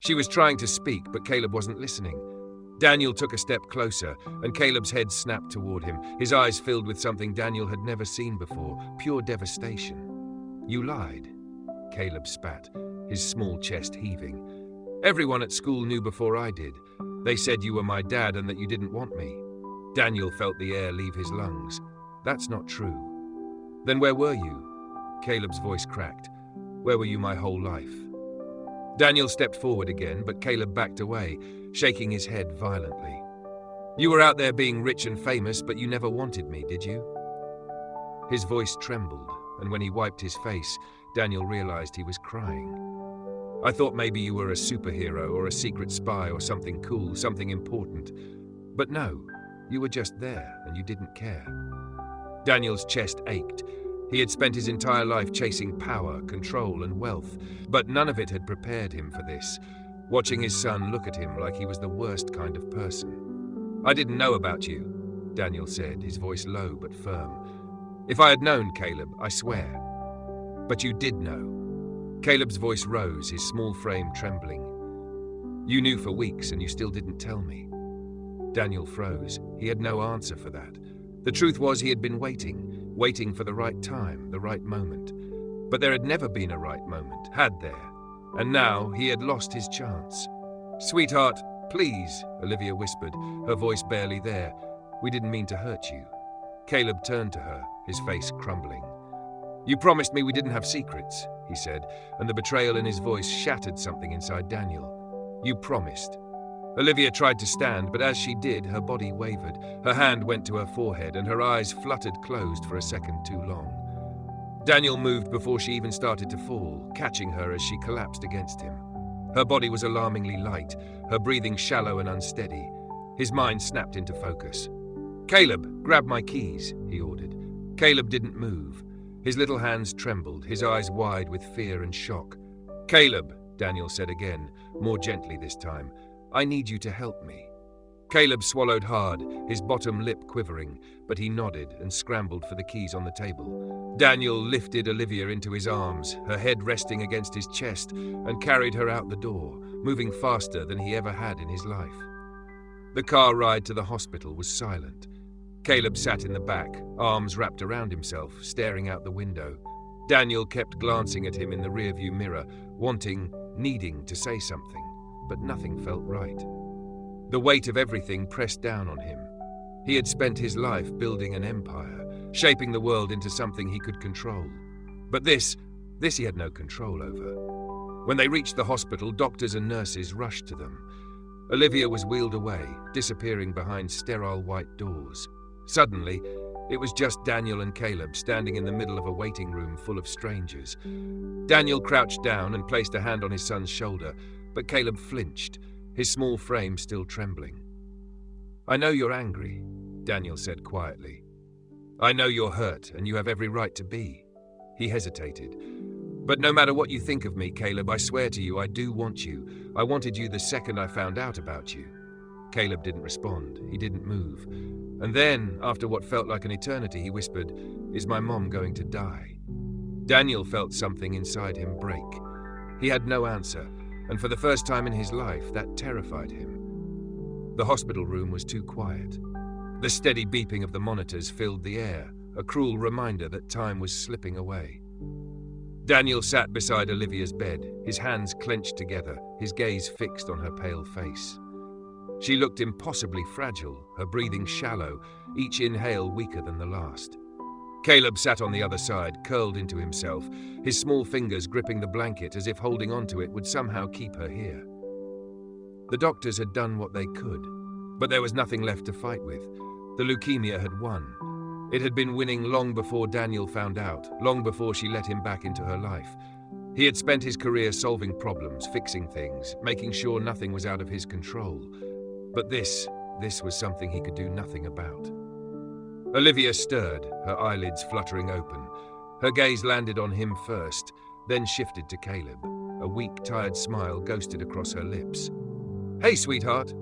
She was trying to speak, but Caleb wasn't listening. Daniel took a step closer, and Caleb's head snapped toward him, his eyes filled with something Daniel had never seen before, pure devastation. "You lied," Caleb spat, his small chest heaving. "Everyone at school knew before I did. They said you were my dad and that you didn't want me." Daniel felt the air leave his lungs. "That's not true." "Then where were you?" Caleb's voice cracked. "Where were you my whole life?" Daniel stepped forward again, but Caleb backed away, shaking his head violently. "You were out there being rich and famous, but you never wanted me, did you?" His voice trembled, and when he wiped his face, Daniel realized he was crying. "I thought maybe you were a superhero or a secret spy or something cool, something important. But no, you were just there and you didn't care." Daniel's chest ached. He had spent his entire life chasing power, control, and wealth, but none of it had prepared him for this, watching his son look at him like he was the worst kind of person. "I didn't know about you," Daniel said, his voice low but firm. "If I had known, Caleb, I swear." "But you did know." Caleb's voice rose, his small frame trembling. "You knew for weeks and you still didn't tell me." Daniel froze. He had no answer for that. The truth was he had been waiting for the right time, the right moment. But there had never been a right moment, had there? And now he had lost his chance. "Sweetheart, please," Olivia whispered, her voice barely there. "We didn't mean to hurt you." Caleb turned to her, his face crumbling. "You promised me we didn't have secrets," he said, and the betrayal in his voice shattered something inside Daniel. "You promised." Olivia tried to stand, but as she did, her body wavered. Her hand went to her forehead, and her eyes fluttered closed for a second too long. Daniel moved before she even started to fall, catching her as she collapsed against him. Her body was alarmingly light, her breathing shallow and unsteady. His mind snapped into focus. "Caleb, grab my keys," he ordered. Caleb didn't move. His little hands trembled, his eyes wide with fear and shock. "Caleb," Daniel said again, more gently this time, "I need you to help me." Caleb swallowed hard, his bottom lip quivering, but he nodded and scrambled for the keys on the table. Daniel lifted Olivia into his arms, her head resting against his chest, and carried her out the door, moving faster than he ever had in his life. The car ride to the hospital was silent. Caleb sat in the back, arms wrapped around himself, staring out the window. Daniel kept glancing at him in the rearview mirror, needing to say something, but nothing felt right. The weight of everything pressed down on him. He had spent his life building an empire, shaping the world into something he could control. But this he had no control over. When they reached the hospital, doctors and nurses rushed to them. Olivia was wheeled away, disappearing behind sterile white doors. Suddenly, it was just Daniel and Caleb standing in the middle of a waiting room full of strangers. Daniel crouched down and placed a hand on his son's shoulder, but Caleb flinched, his small frame still trembling. "I know you're angry," Daniel said quietly. "I know you're hurt, and you have every right to be." He hesitated. "But no matter what you think of me, Caleb, I swear to you, I do want you. I wanted you the second I found out about you." Caleb didn't respond. He didn't move. And then, after what felt like an eternity, he whispered, "Is my mom going to die?" Daniel felt something inside him break. He had no answer, and for the first time in his life, that terrified him. The hospital room was too quiet. The steady beeping of the monitors filled the air, a cruel reminder that time was slipping away. Daniel sat beside Olivia's bed, his hands clenched together, his gaze fixed on her pale face. She looked impossibly fragile, her breathing shallow, each inhale weaker than the last. Caleb sat on the other side, curled into himself, his small fingers gripping the blanket as if holding onto it would somehow keep her here. The doctors had done what they could, but there was nothing left to fight with. The leukemia had won. It had been winning long before Daniel found out, long before she let him back into her life. He had spent his career solving problems, fixing things, making sure nothing was out of his control. But this was something he could do nothing about. Olivia stirred, her eyelids fluttering open. Her gaze landed on him first, then shifted to Caleb. A weak, tired smile ghosted across her lips. "Hey, sweetheart,"